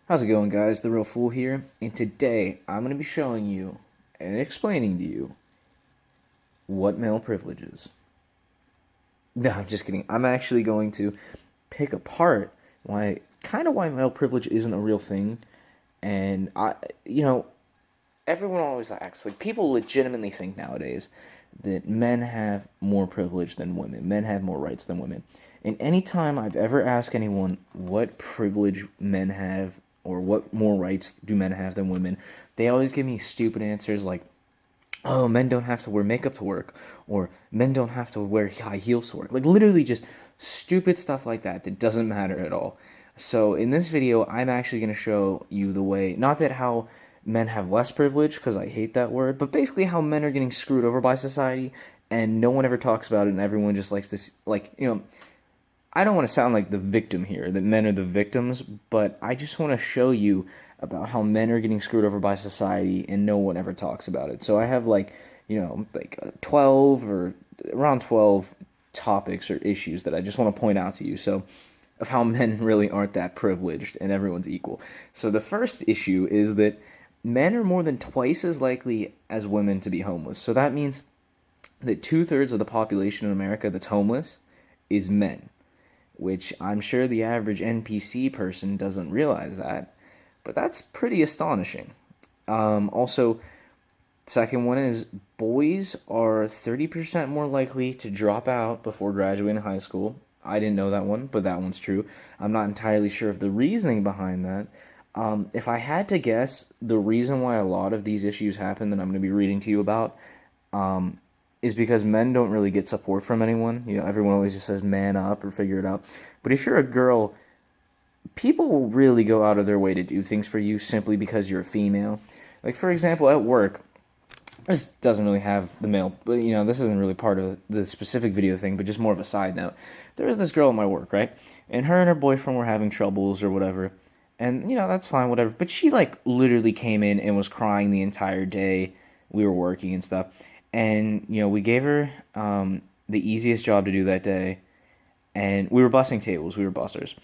How's it going, guys? The Real Fool here, and today I'm going to be showing you and explaining to you what male privilege is. No, I'm just kidding. I'm actually going to pick apart why male privilege isn't a real thing, and you know, everyone always acts like people legitimately think nowadays that men have more privilege than women, men have more rights than women. And anytime I've ever asked anyone what privilege men have or what more rights do men have than women, they always give me stupid answers like, oh, men don't have to wear makeup to work, or men don't have to wear high heels to work. Like, literally just stupid stuff like that that doesn't matter at all. So, in this video, I'm actually going to show you the way, not that how men have less privilege, because I hate that word, but basically how men are getting screwed over by society, and no one ever talks about it, and everyone just likes this, I don't want to sound like the victim here, that men are the victims, but I just want to show you about how men are getting screwed over by society and no one ever talks about it. So I have 12 or around 12 topics or issues that I just want to point out to you. So of how men really aren't that privileged and everyone's equal. So the first issue is that men are more than twice as likely as women to be homeless. So that means that 2/3 of the population in America that's homeless is men, which I'm sure the average NPC person doesn't realize that, but that's pretty astonishing. Also, second one is boys are 30% more likely to drop out before graduating high school. I didn't know that one, but that one's true. I'm not entirely sure of the reasoning behind that. If I had to guess, the reason why a lot of these issues happen that I'm going to be reading to you about um, is because men don't really get support from anyone. You know, everyone always just says man up or figure it out. But if you're a girl, people will really go out of their way to do things for you simply because you're a female. Like, for example, at work, this doesn't really have the male, but this isn't really part of the specific video thing, but just more of a side note. There was this girl at my work, right? And her boyfriend were having troubles or whatever. And, that's fine, whatever. But she, literally came in and was crying the entire day we were working and stuff. And, we gave her the easiest job to do that day. And we were bussing tables. We were bussers.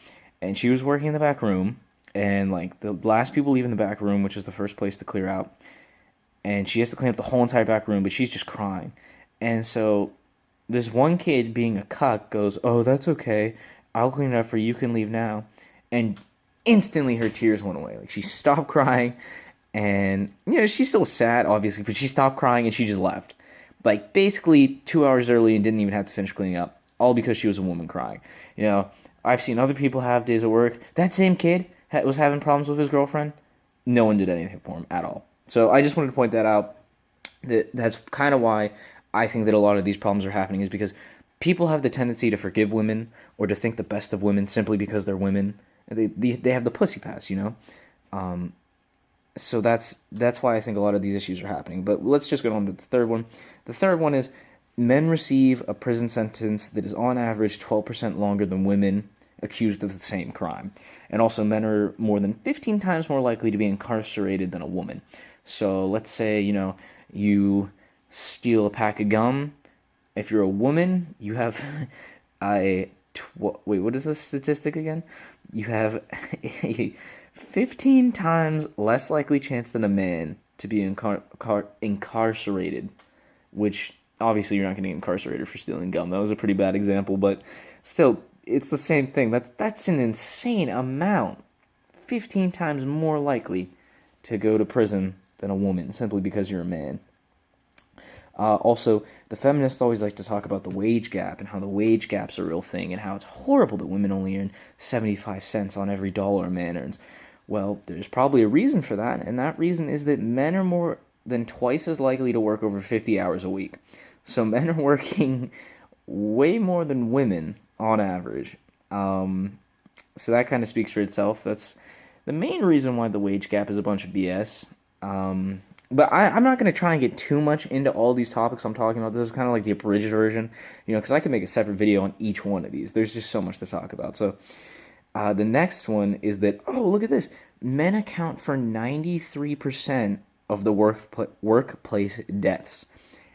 And she was working in the back room. And, the last people leaving the back room, which is the first place to clear out. And she has to clean up the whole entire back room, but she's just crying. And so this one kid, being a cuck, goes, "Oh, that's okay. I'll clean it up for you. You can leave now." And instantly her tears went away. Like, she stopped crying. And, she's still sad, obviously, but she stopped crying and she just left. Like, basically 2 hours early and didn't even have to finish cleaning up. All because she was a woman crying. I've seen other people have days at work. That same kid was having problems with his girlfriend. No one did anything for him at all. So I just wanted to point that out. That's kind of why I think that a lot of these problems are happening, is because people have the tendency to forgive women or to think the best of women simply because they're women. They have the pussy pass. So that's why I think a lot of these issues are happening. But let's just go on to the third one. The third one is men receive a prison sentence that is on average 12% longer than women accused of the same crime. And also, men are more than 15 times more likely to be incarcerated than a woman. So let's say, you steal a pack of gum. If you're a woman, you have wait, what is the statistic again? You have a 15 times less likely chance than a man to be incarcerated, which obviously you're not getting incarcerated for stealing gum. That was a pretty bad example, but still, it's the same thing. That's an insane amount. 15 times more likely to go to prison than a woman simply because you're a man. Also, the feminists always like to talk about the wage gap and how the wage gap's a real thing and how it's horrible that women only earn 75 cents on every dollar a man earns. Well, there's probably a reason for that, and that reason is that men are more than twice as likely to work over 50 hours a week. So men are working way more than women on average. So that kind of speaks for itself. That's the main reason why the wage gap is a bunch of BS. But I'm not going to try and get too much into all these topics I'm talking about. This is kind of like the abridged version, because I could make a separate video on each one of these. There's just so much to talk about. So the next one is that, oh, look at this. Men account for 93% of the workplace deaths.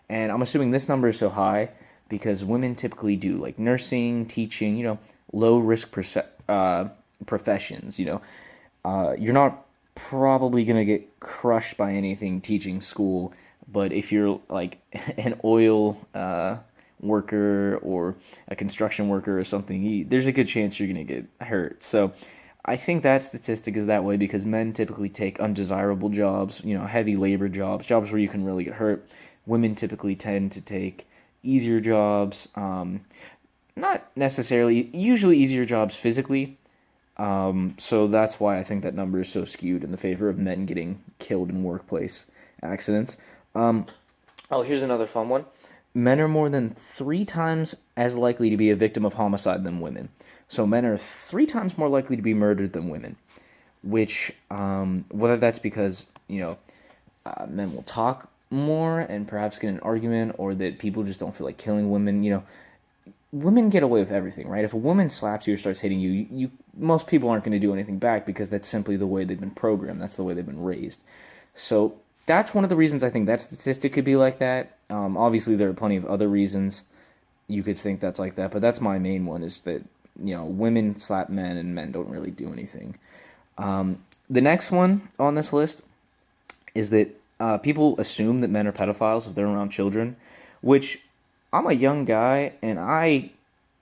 And I'm assuming this number is so high because women typically do, like, nursing, teaching, low-risk professions, You're not probably gonna get crushed by anything teaching school, but if you're like an oil worker or a construction worker or something, there's a good chance you're gonna get hurt. So I think that statistic is that way because men typically take undesirable jobs, heavy labor jobs, jobs where you can really get hurt. Women typically tend to take easier jobs, not necessarily, usually easier jobs physically. So that's why I think that number is so skewed in the favor of men getting killed in workplace accidents. Um, oh, here's another fun one. Men are more than 3 times as likely to be a victim of homicide than women. So men are 3 times more likely to be murdered than women, which, whether that's because, men will talk more and perhaps get in an argument, or that people just don't feel like killing women, women get away with everything, right? If a woman slaps you or starts hitting you, most people aren't going to do anything back because that's simply the way they've been programmed. That's the way they've been raised. So that's one of the reasons I think that statistic could be like that. Obviously, there are plenty of other reasons you could think that's like that, but that's my main one, is that, women slap men and men don't really do anything. The next one on this list is that people assume that men are pedophiles if they're around children, which I'm a young guy and I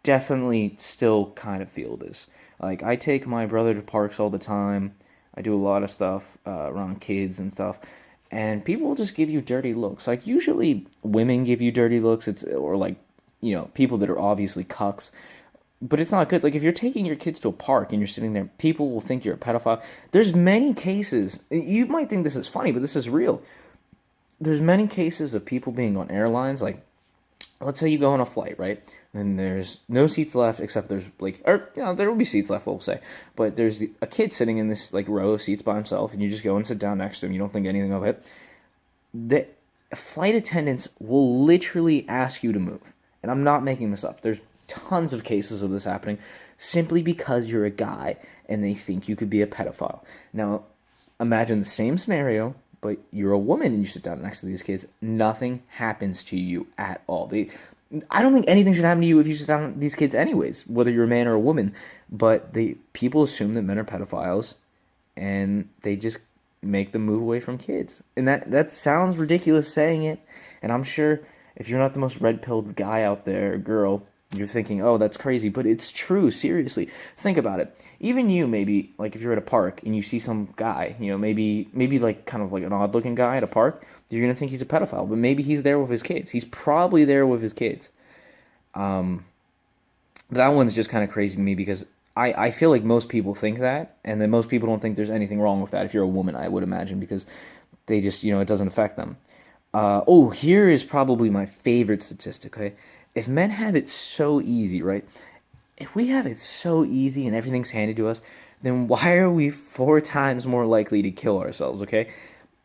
definitely still kind of feel this. Like, I take my brother to parks all the time. I do a lot of stuff around kids and stuff, and people will just give you dirty looks. Like, usually women give you dirty looks. Or like, people that are obviously cucks. But it's not good. Like, if you're taking your kids to a park and you're sitting there, people will think you're a pedophile. There's many cases. You might think this is funny, but this is real. There's many cases of people being on airlines. Like, let's say you go on a flight, right? And there's no seats left except there's there will be seats left, we'll say. But there's a kid sitting in this like row of seats by himself, and you just go and sit down next to him. You don't think anything of it. The flight attendants will literally ask you to move. And I'm not making this up. There's tons of cases of this happening simply because you're a guy and they think you could be a pedophile. Now, imagine the same scenario, but you're a woman and you sit down next to these kids. Nothing happens to you at all. I don't think anything should happen to you if you sit down with these kids anyways, whether you're a man or a woman. But people assume that men are pedophiles, and they just make them move away from kids. And that sounds ridiculous saying it, and I'm sure if you're not the most red-pilled guy out there, or girl, you're thinking, oh, that's crazy, but it's true, seriously. Think about it. Even you, maybe, like if you're at a park and you see some guy, maybe like kind of like an odd-looking guy at a park, you're going to think he's a pedophile, but maybe he's there with his kids. He's probably there with his kids. That one's just kind of crazy to me because I feel like most people think that, and then most people don't think there's anything wrong with that if you're a woman, I would imagine, because they just, it doesn't affect them. Here is probably my favorite statistic, okay? If men have it so easy, right? If we have it so easy and everything's handed to us, then why are we 4 times more likely to kill ourselves, okay?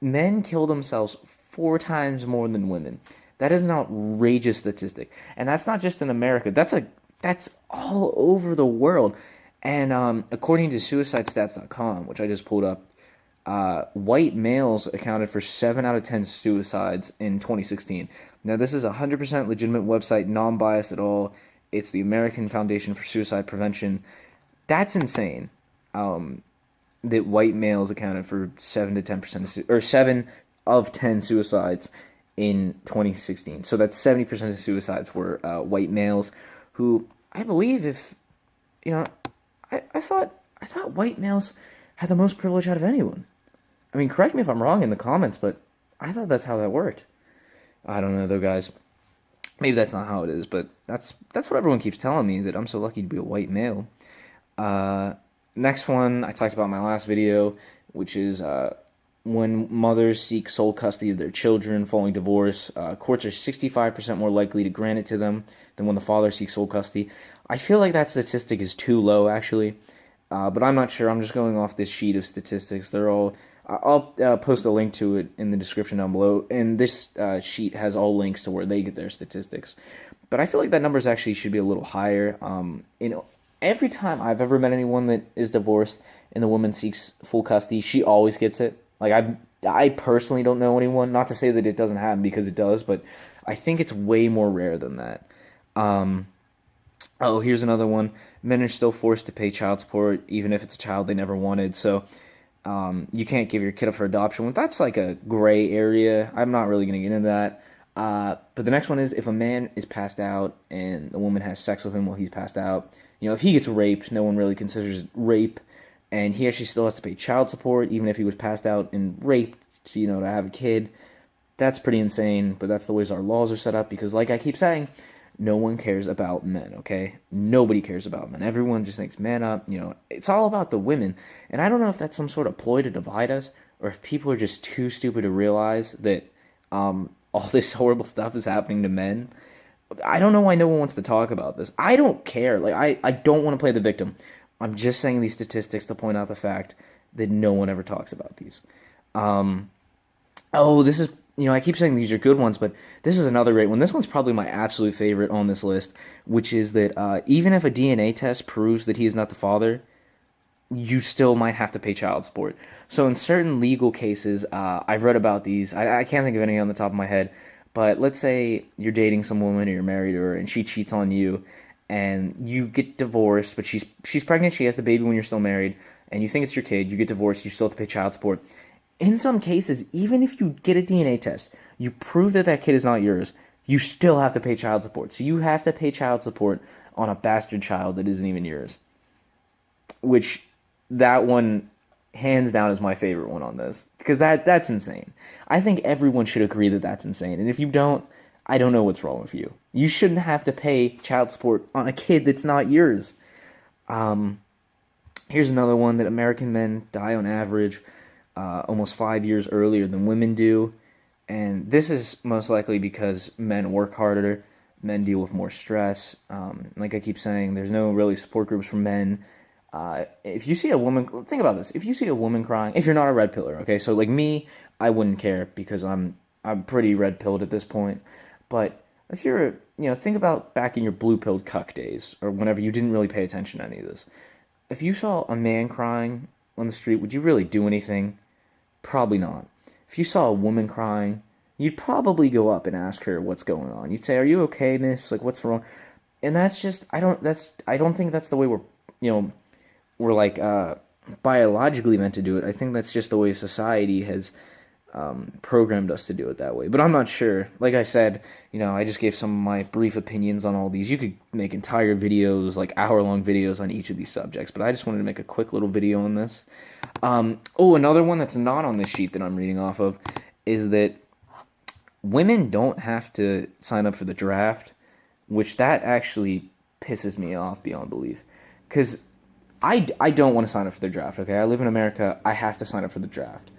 Men kill themselves 4 times more than women. That is an outrageous statistic. And that's not just in America. That's all over the world. And according to suicidestats.com, which I just pulled up, white males accounted for 7 out of 10 suicides in 2016. Now, this is a 100% legitimate website, non-biased at all. It's the American Foundation for Suicide Prevention. That's insane. That white males accounted for 7 of 10 suicides in 2016. So that's 70% of suicides were white males, who I believe, if I thought white males had the most privilege out of anyone. I mean, correct me if I'm wrong in the comments, but I thought that's how that worked. I don't know though, guys. Maybe that's not how it is, but that's what everyone keeps telling me, that I'm so lucky to be a white male. Next one I talked about in my last video, which is when mothers seek sole custody of their children following divorce, courts are 65% more likely to grant it to them than when the father seeks sole custody. I feel like that statistic is too low, actually, but I'm not sure. I'm just going off this sheet of statistics. I'll post a link to it in the description down below, and this sheet has all links to where they get their statistics. But I feel like that numbers actually should be a little higher. Every time I've ever met anyone that is divorced and the woman seeks full custody, she always gets it. Like, I personally don't know anyone, not to say that it doesn't happen, because it does, but I think it's way more rare than that. Here's another one. Men are still forced to pay child support, even if it's a child they never wanted. So You can't give your kid up for adoption. Well, that's like a gray area. I'm not really going to get into that. But the next one is if a man is passed out and the woman has sex with him while he's passed out, if he gets raped, no one really considers it rape, and he actually still has to pay child support, even if he was passed out and raped, to have a kid. That's pretty insane, but that's the ways our laws are set up because, like I keep saying, no one cares about men, okay? Nobody cares about men. Everyone just thinks, man up, it's all about the women. And I don't know if that's some sort of ploy to divide us or if people are just too stupid to realize that all this horrible stuff is happening to men. I don't know why no one wants to talk about this. I don't care. Like, I don't want to play the victim. I'm just saying these statistics to point out the fact that no one ever talks about these. This is, I keep saying these are good ones, but this is another great one. This one's probably my absolute favorite on this list, which is that even if a DNA test proves that he is not the father, you still might have to pay child support. So in certain legal cases, I've read about these. I can't think of any on the top of my head, but let's say you're dating some woman or you're married to her and she cheats on you and you get divorced, but she's pregnant, she has the baby when you're still married, and you think it's your kid, you get divorced, you still have to pay child support. In some cases, even if you get a DNA test, you prove that that kid is not yours, you still have to pay child support. So you have to pay child support on a bastard child that isn't even yours. Which, that one, hands down, is my favorite one on this. Because that's insane. I think everyone should agree that that's insane. And if you don't, I don't know what's wrong with you. You shouldn't have to pay child support on a kid that's not yours. Here's another one, that American men die on average almost 5 years earlier than women do. And this is most likely because men work harder, men deal with more stress. Like I keep saying, there's no really support groups for men. If you see a woman, think about this. If you see a woman crying, if you're not a red piller, okay, so like me, I wouldn't care because I'm pretty red pilled at this point. But if you're, think about back in your blue pilled cuck days or whenever you didn't really pay attention to any of this. If you saw a man crying on the street, would you really do anything? Probably not. If you saw a woman crying, you'd probably go up and ask her what's going on. You'd say, "Are you okay, miss? Like, what's wrong?" And that's just, I don't think that's the way we're like biologically meant to do it. I think that's just the way society has programmed us to do it that way. But I'm not sure. Like I said, I just gave some of my brief opinions on all these. You could make entire videos, like hour-long videos on each of these subjects, but I just wanted to make a quick little video on this. Another one that's not on this sheet that I'm reading off of is that women don't have to sign up for the draft, which that actually pisses me off beyond belief. Because I don't want to sign up for the draft, okay? I live in America. I have to sign up for the draft.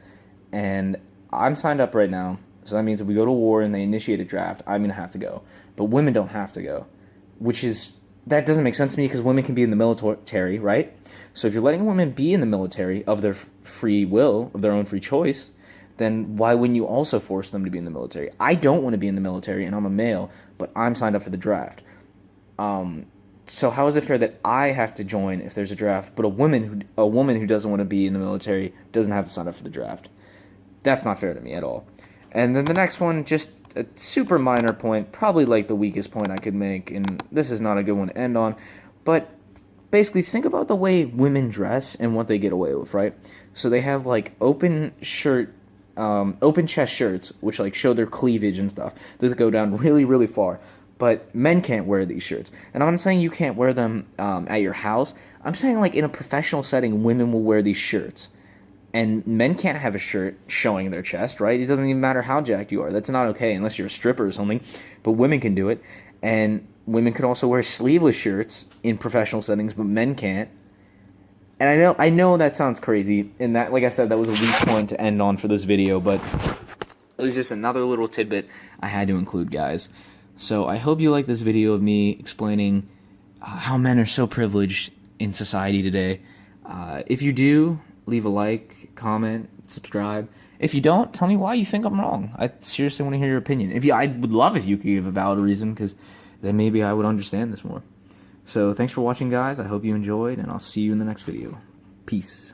And I'm signed up right now, so that means if we go to war and they initiate a draft, I'm going to have to go. But women don't have to go, that doesn't make sense to me because women can be in the military, right? So if you're letting women be in the military of their free will, of their own free choice, then why wouldn't you also force them to be in the military? I don't want to be in the military, and I'm a male, but I'm signed up for the draft. So how is it fair that I have to join if there's a draft, but a woman who doesn't want to be in the military doesn't have to sign up for the draft? That's not fair to me at all. And then the next one, just a super minor point, probably like the weakest point I could make, and this is not a good one to end on, but basically think about the way women dress and what they get away with, right? So they have like open chest shirts, which like show their cleavage and stuff, that go down really, really far. But men can't wear these shirts. And I'm not saying you can't wear them at your house. I'm saying like in a professional setting, women will wear these shirts. And men can't have a shirt showing their chest, right? It doesn't even matter how jacked you are. That's not okay unless you're a stripper or something. But women can do it. And women can also wear sleeveless shirts in professional settings, but men can't. And I know that sounds crazy. And that, like I said, that was a weak point to end on for this video. But it was just another little tidbit I had to include, guys. So I hope you like this video of me explaining how men are so privileged in society today. If you do, leave a like, comment, subscribe. If you don't, tell me why you think I'm wrong. I seriously want to hear your opinion. I would love if you could give a valid reason, because then maybe I would understand this more. So thanks for watching, guys. I hope you enjoyed, and I'll see you in the next video. Peace.